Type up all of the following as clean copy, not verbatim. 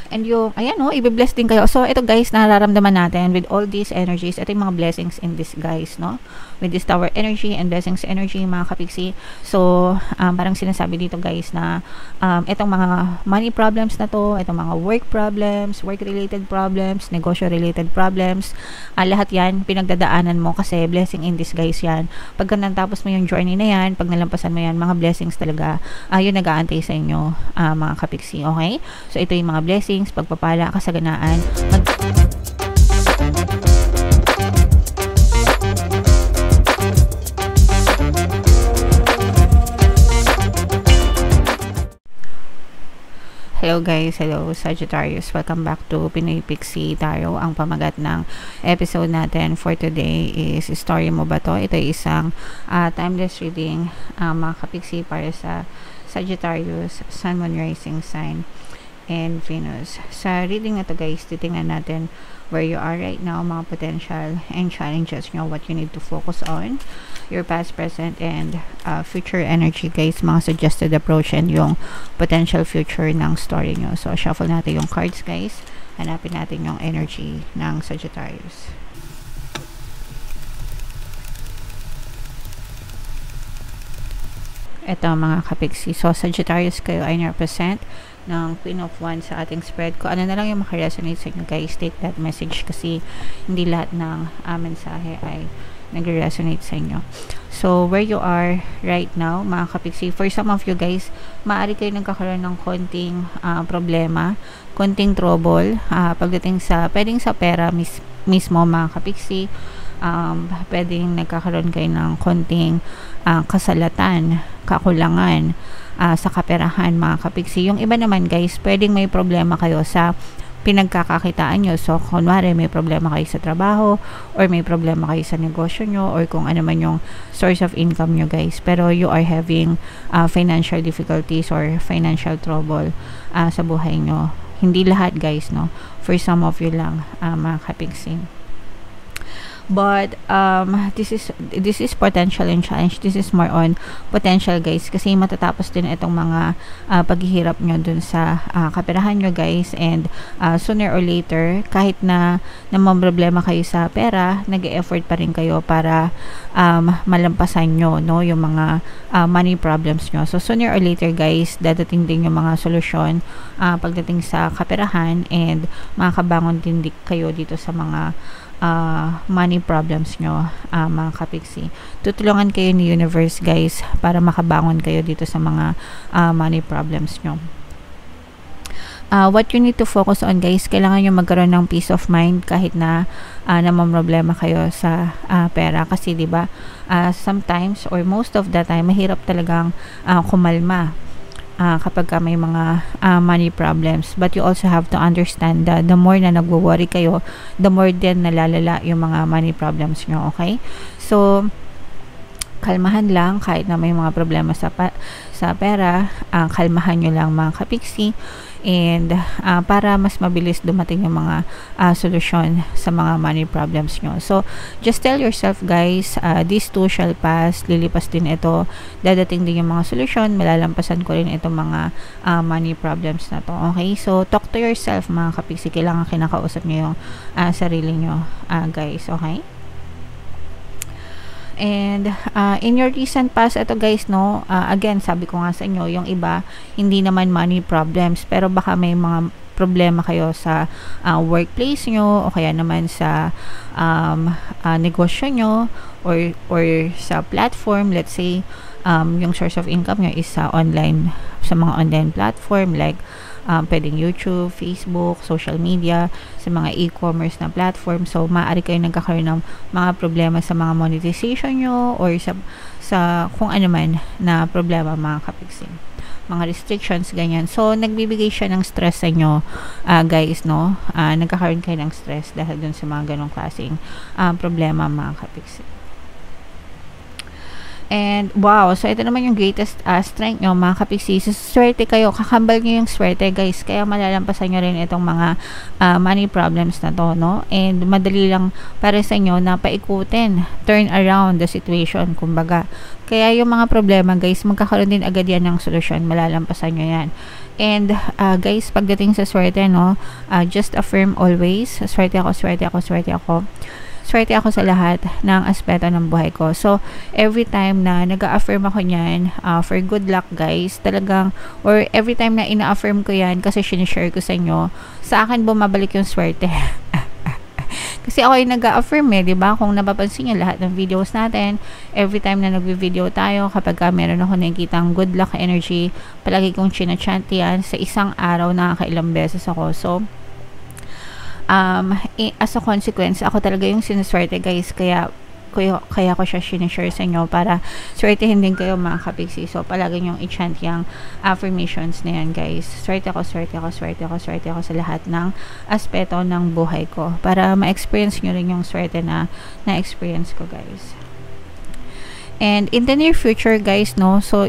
And yung, ayan o, i-bless din kayo. So, ito guys, nararamdaman natin with all these energies, ito yung mga blessings in disguise, no? With this tower energy and blessings energy, mga kapiksi. So, parang sinasabi dito guys na itong mga money problems na to, itong mga work problems, work-related problems, negosyo-related problems, lahat yan, pinagdadaanan mo kasi blessing in disguise yan. Pagka natapos mo yung journey na yan, pag nalampasan mo yan, mga blessings talaga, yun nag-aantay sa inyo, mga kapiksi, okay? So, ito yung mga blessings, pagpapala, kasaganaan. Hello guys, hello Sagittarius. Welcome back to Pinoy Pixie Tarot. Ang pamagat ng episode natin for today is story mo ba to? Ito ay isang timeless reading, mga kapixie, para sa Sagittarius, Sun, Moon, Rising Sign, and Venus. Sa reading na to guys, titingnan natin where you are right now, mga potential and challenges nyo, what you need to focus on, your past, present, and future energy guys, mga suggested approach, and yung potential future ng story nyo. So, shuffle natin yung cards guys. Hanapin natin yung energy ng Sagittarius. Ito mga kapiksi. So, Sagittarius, kayo ay represent ng Queen of Wands sa ating spread. Kung ano na lang yung makaresonate sa inyo guys, take that message kasi hindi lahat ng mensahe ay nag-resonate sa inyo. So, where you are right now, mga kapiksi, for some of you guys, maaari kayo nagkakaroon ng konting problema, konting trouble, pagdating sa, pwedeng sa pera mismo, mga kapiksi, pwedeng nagkakaroon kayo ng konting kasalatan, kakulangan sa kaperahan, mga kapiksi. Yung iba naman guys, pwedeng may problema kayo sa pinagkakakitaan nyo. So, kunwari may problema kayo sa trabaho, or may problema kayo sa negosyo nyo, or kung ano man yung source of income nyo guys. Pero you are having financial difficulties or financial trouble sa buhay nyo. Hindi lahat guys, no? For some of you lang, mga kapiksi. But this is potential and challenge. This is more on potential guys, kasi matatapos din itong mga paghihirap nyo dun sa kaperahan nyo guys, and sooner or later, kahit na problema kayo sa pera, nag-e-effort pa rin kayo para malampasan nyo, no, yung mga money problems nyo. So sooner or later guys, dadating din yung mga solusyon pagdating sa kaperahan, and makakabangon din kayo dito sa mga money problems nyo, mga kapiksi. Tutulungan kayo ni universe guys para makabangon kayo dito sa mga money problems nyo. What you need to focus on guys, kailangan nyo magkaroon ng peace of mind kahit na problema kayo sa pera, kasi diba sometimes or most of the time mahirap talagang kumalma kapag may mga money problems. But you also have to understand that the more na nagwo-worry kayo, the more din nalalala yung mga money problems nyo, okay? So, kalmahan lang kahit na may mga problema sa pera, kalmahan nyo lang mga kapiksi, and para mas mabilis dumating yung mga solusyon sa mga money problems nyo. So, just tell yourself guys, this too shall pass, lilipas din ito, dadating din yung mga solusyon, malalampasan ko rin itong mga money problems na to, okay? So, talk to yourself mga kapiksi, kailangan kinakausap nyo yung sarili nyo guys, okay? And in your recent past, ito guys, no, again, sabi ko nga sa inyo, yung iba, hindi naman money problems, pero baka may mga problema kayo sa workplace nyo, o kaya naman sa negosyo nyo, or sa platform. Let's say, yung source of income nyo is sa mga online platform, like pwedeng YouTube, Facebook, social media, sa mga e-commerce na platform. So, maaari kayo nagkakaroon ng mga problema sa mga monetization nyo, or sa kung ano man na problema, mga kapiksi, mga restrictions, ganyan. So, nagbibigay siya ng stress sa inyo, guys, no? Nagkakaroon kayo ng stress dahil dun sa mga ganong klaseng problema, mga kapiksi. And wow, so ito naman yung greatest strength nyo mga kapiksi. So, swerte kayo, kakambal nyo yung swerte guys, kaya malalampasan nyo rin itong mga money problems na to, no? And madali lang para sa inyo na paikutin, turn around the situation, kumbaga. Kaya yung mga problema guys, magkakaroon din agad yan ng solusyon, malalampasan nyo yan. And guys, pagdating sa swerte, no, just affirm always, swerte ako, swerte ako, swerte ako. Swerte ako sa lahat ng aspeto ng buhay ko. So, every time na nag-a-affirm ako niyan, for good luck guys, talagang, or every time na ina-affirm ko yan, kasi sinishare ko sa inyo, sa akin bumabalik yung swerte. Kasi ako yung nag-a-affirm eh, diba? Kung napapansin nyo lahat ng videos natin, every time na nag-video tayo, kapag meron ako nakikitang good luck energy, palagi kong chinachant yan, sa isang araw nakakailang beses ako. So, as a consequence, ako talaga yung sinuswerte guys, kaya ko siya sinishare sa inyo para swertehin din kayo mga kapiksi. So palagi yung i-chant yung affirmations na yan guys. Swerte ako, swerte ako, swerte ako, swerte ako sa lahat ng aspeto ng buhay ko, para ma-experience nyo rin yung swerte na na-experience ko guys. And in the near future guys, no, so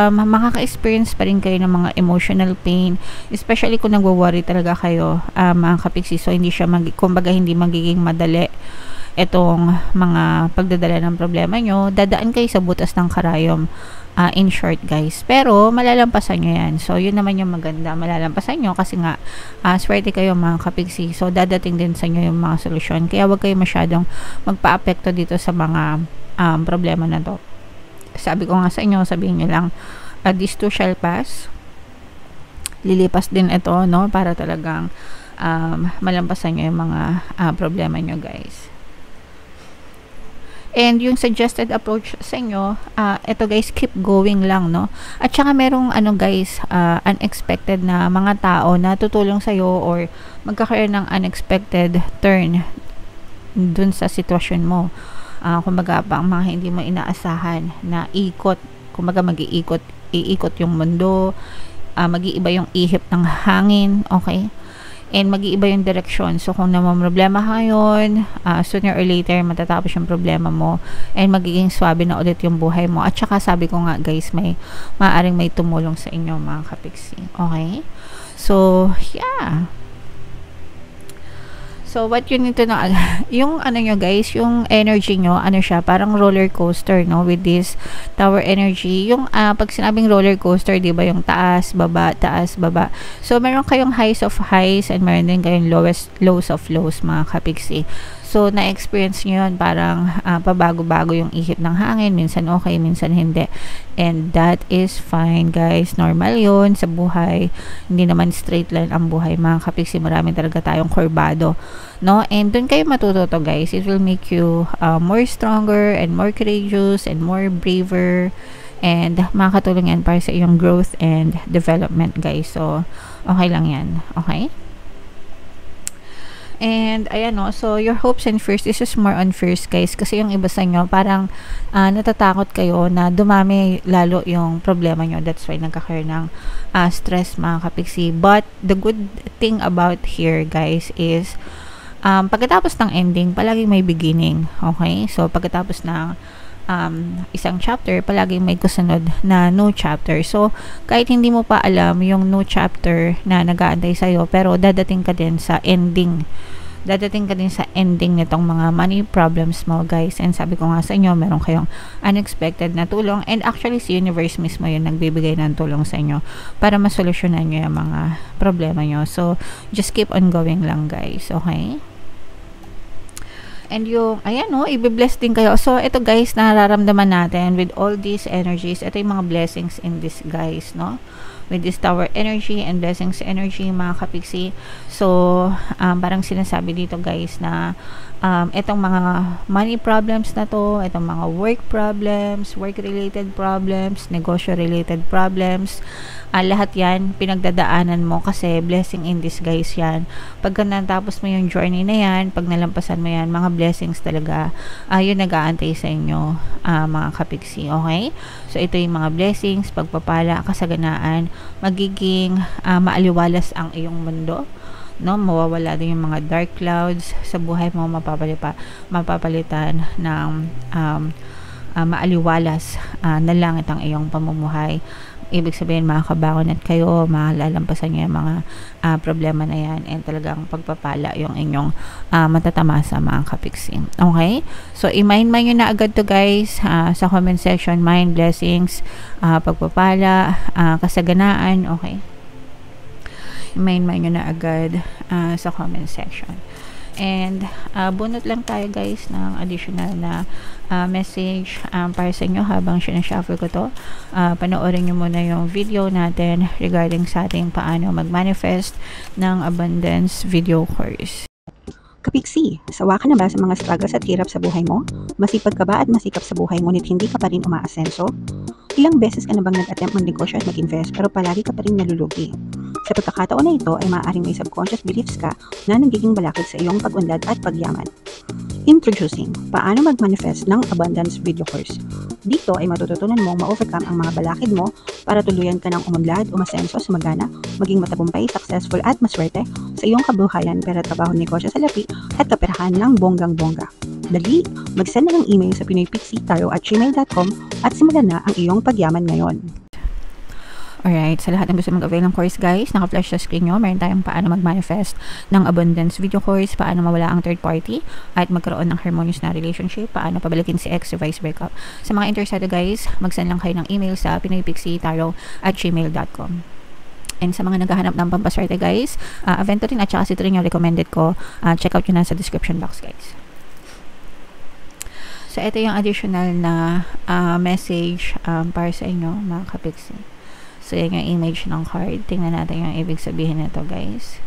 makaka-experience pa rin kayo ng mga emotional pain, especially kung nagwo-worry talaga kayo mga kapiksi. So hindi siya kumbaga hindi magiging madali itong mga pagdadala ng problema nyo. Dadaan kayo sa butas ng karayom, in short guys, pero malalampasan nyo yan. So yun naman yung maganda, malalampasan nyo kasi nga swerte kayo mga kapiksi. So dadating din sa inyo yung mga solusyon, kaya wag kayo masyadong magpa-apekto dito sa mga problema na to. Sabi ko nga sa inyo, sabihin nyo lang, this too shall pass. Lilipas din ito, no, para talagang malampasan nyo yung mga problema nyo guys. And yung suggested approach sa inyo, ito guys, keep going lang, no? At saka merong guys, unexpected na mga tao na tutulong sa'yo or magkakaroon ng unexpected turn dun sa sitwasyon mo. Kumbaga pa, mga hindi mo inaasahan na ikot, kumbaga iikot yung mundo, mag-iiba yung ihip ng hangin, okay? And mag-iiba yung direksyon. So kung namamroblema ka ngayon, sooner or later matatapos yung problema mo and magiging swabe na ulit yung buhay mo. At saka sabi ko nga guys, maaaring may tumulong sa inyo mga kapiksi, okay? So yeah, so what you need to know, yung nyo guys, yung energy nyo, siya, parang roller coaster, no, with this tower energy. Yung pag sinabing roller coaster, di ba, yung taas, baba, taas, baba. So meron kayong highs of highs and meron din kayong lows of lows mga kapiksi. So na-experience nyo yun, parang pabago-bago yung ihip ng hangin, minsan okay, minsan hindi. And that is fine guys, normal yun sa buhay. Hindi naman straight line ang buhay mga kapiksi, marami talaga tayong kurbado, no? And dun kayo matututo guys, it will make you more stronger and more courageous and more braver, and makakatulong yan para sa iyong growth and development guys. So okay lang yan, okay? And ayan, no, so your hopes and fears, this is more on fears guys, kasi yung iba sa inyo parang natatakot kayo na dumami lalo yung problema nyo, that's why nagkakaroon ng stress mga kapiksi. But the good thing about here guys is pagkatapos ng ending, palagi may beginning, okay? So pagkatapos ng isang chapter, palaging may kasunod na new chapter. So kahit hindi mo pa alam yung new chapter na nag-aantay sa'yo, pero dadating ka din sa ending, nitong mga money problems mo guys. And sabi ko nga sa inyo, meron kayong unexpected na tulong, and actually si universe mismo yung nagbibigay ng tulong sa inyo para masolusyonan nyo yung mga problema nyo. So just keep on going lang guys, okay? And yung, ayan, no, i-bless din kayo. So, ito guys, nararamdaman natin with all these energies. Ito yung mga blessings in this guys, no? With this tower energy and blessings energy, mga kapiksi. So, parang sinasabi dito guys na itong mga money problems na to, itong mga work problems, work-related problems, negosyo-related problems, lahat yan, pinagdadaanan mo kasi blessing in disguise yan. Pagka natapos mo yung journey na yan, pag nalampasan mo yan, mga blessings talaga, yun nag-aantay sa inyo, mga kapiksi, okay? So, ito yung mga blessings, pagpapala, kasaganaan, magiging maaliwalas ang iyong mundo, no? Mawawala din yung mga dark clouds sa buhay mo, mapapalitan ng maaliwalas na langit ang iyong pamumuhay. Ibig sabihin, makakabangonat kayo, malalampasan nyo yung mga problema na yan, and talagang pagpapala yung inyong matatamasa, mga kapiksi. Okay? So, i-mind nyo na agad to guys sa comment section. Mind, blessings, pagpapala, kasaganaan. Okay? I-mind nyo na agad sa comment section. And bunot lang tayo guys ng additional na message para sa inyo habang sinashuffle ko to. Panoorin nyo muna yung video natin regarding sa ating paano mag-manifest ng abundance video course. Kapiksi, sawa ka na ba sa mga struggles at hirap sa buhay mo? Masipag ka ba at masikap sa buhay ngunit hindi ka pa rin umaasenso? Ilang beses ka na bang nag-attempt mag-negosyo at mag-invest pero palagi ka pa rin nalulugi? Sa pagkakataon na ito ay maaaring may subconscious beliefs ka na nagiging balakid sa iyong pag-unlad at pagyaman. Introducing, paano mag-manifest ng abundance video course. Dito ay matututunan mong ma-overcome ang mga balakid mo para tuluyan ka ng umunlad, umasenso, sumagana, maging matagumpay, successful at maswerte sa iyong kabuhayan, pera, trabaho, negosyo sa lapi at kaperahan ng bonggang-bongga. Dali, mag-send na ng email sa pinoypixitaro@gmail.com at simulan na ang iyong pagyaman ngayon. Alright, sa lahat ng gusto mag-avail ng course guys, naka-flash sa screen nyo, meron tayong paano mag-manifest ng abundance video course, paano mawala ang third party, at magkaroon ng harmonious na relationship, paano pabalikin si ex, reverse breakup. Sa mga interested guys, mag-send lang kayo ng email sa pinoypixitaro@gmail.com. And sa mga naghahanap ng pampaswerte guys, Aventurine at saka Citrine yung recommended ko, check out yun na sa description box guys. So ito yung additional na message para sa inyo mga kapiksi. So, yan yung image ng card. Tingnan natin yung ibig sabihin nito, guys.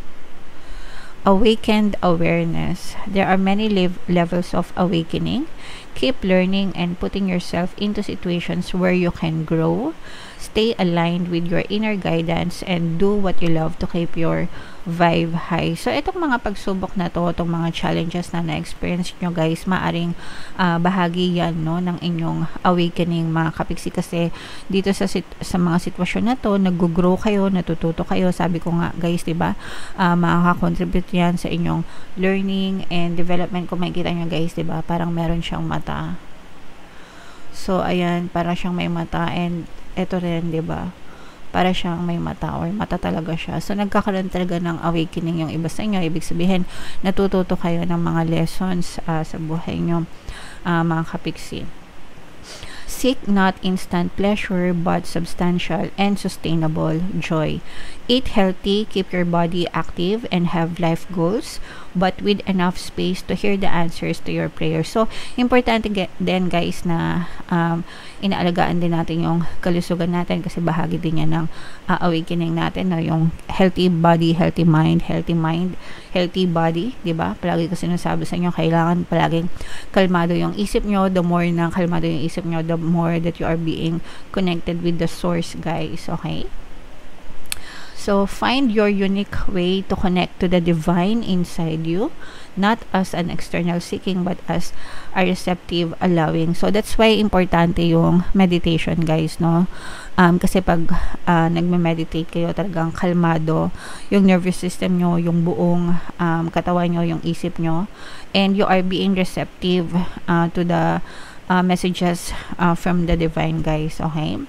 Awakened awareness. There are many levels of awakening. Keep learning and putting yourself into situations where you can grow. Stay aligned with your inner guidance and do what you love to keep your vibe high. So, itong mga pagsubok na to, itong mga challenges na na-experience nyo guys, maaring bahagi yan no, ng inyong awakening mga kapiksi, kasi dito sa mga sitwasyon na to, nag-grow kayo, natututo kayo. Sabi ko nga guys, diba, makaka-contribute yan sa inyong learning and development. Kung makikita nyo guys, diba, parang meron siyang mata. So, ayan, parang siyang may mata, and ito rin, diba, para siyang may mata or mata talaga siya. So, nagkakaroon talaga ng awakening yung iba sa inyo. Ibig sabihin, natututo kayo ng mga lessons sa buhay nyo, mga kapiksi. Seek not instant pleasure but substantial and sustainable joy. Eat healthy, keep your body active, and have life goals, but with enough space to hear the answers to your prayers. So, importante din guys na inaalagaan din natin yung kalusugan natin, kasi bahagi din yan ng awakening natin, no? Yung healthy body, healthy mind, healthy body, diba? Palagi ko sinasabi sa inyo, kailangan palaging kalmado yung isip nyo. The more na kalmado yung isip nyo, the more that you are being connected with the source guys, okay? So, find your unique way to connect to the divine inside you, not as an external seeking, but as a receptive allowing. So, that's why importante yung meditation, guys, no? Kasi pag nagme-meditate kayo, talagang kalmado yung nervous system nyo, yung buong katawan nyo, yung isip nyo, and you are being receptive to the messages from the divine, guys, okay?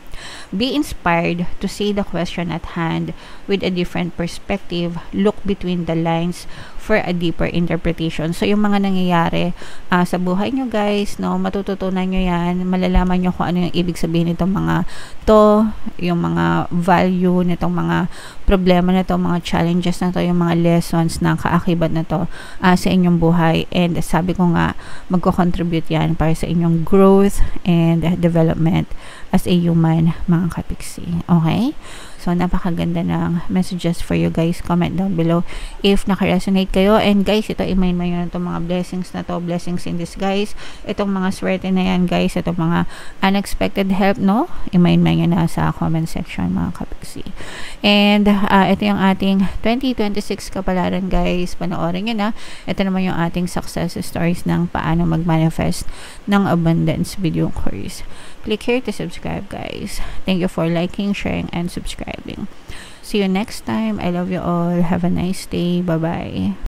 Be inspired to see the question at hand with a different perspective. Look between the lines for a deeper interpretation. So, yung mga nangyayari sa buhay nyo, guys, no, matututunan nyo yan, malalaman nyo kung ano yung ibig sabihin nitong mga to, yung mga value nitong mga problema na to, mga challenges na to, yung mga lessons na kaakibat na to sa inyong buhay. And sabi ko nga, magko-contribute yan para sa inyong growth and development as a human, mga kapiksi. Okay? So, napakaganda ng messages for you guys. Comment down below if naka-resonate kayo. And guys, ito, i-mind mo yun itong mga blessings na to. Blessings in disguise. Itong mga swerte na yan, guys. Itong mga unexpected help, no? I-mind mo yun na sa comment section, mga kapiksi. And, ito yung ating 2026 kapalaran, guys. Panoorin nyo na. Ito naman yung ating success stories ng paano mag-manifest ng abundance video course. Click here to subscribe, guys. Thank you for liking, sharing, and subscribing. See you next time. I love you all. Have a nice day. Bye-bye.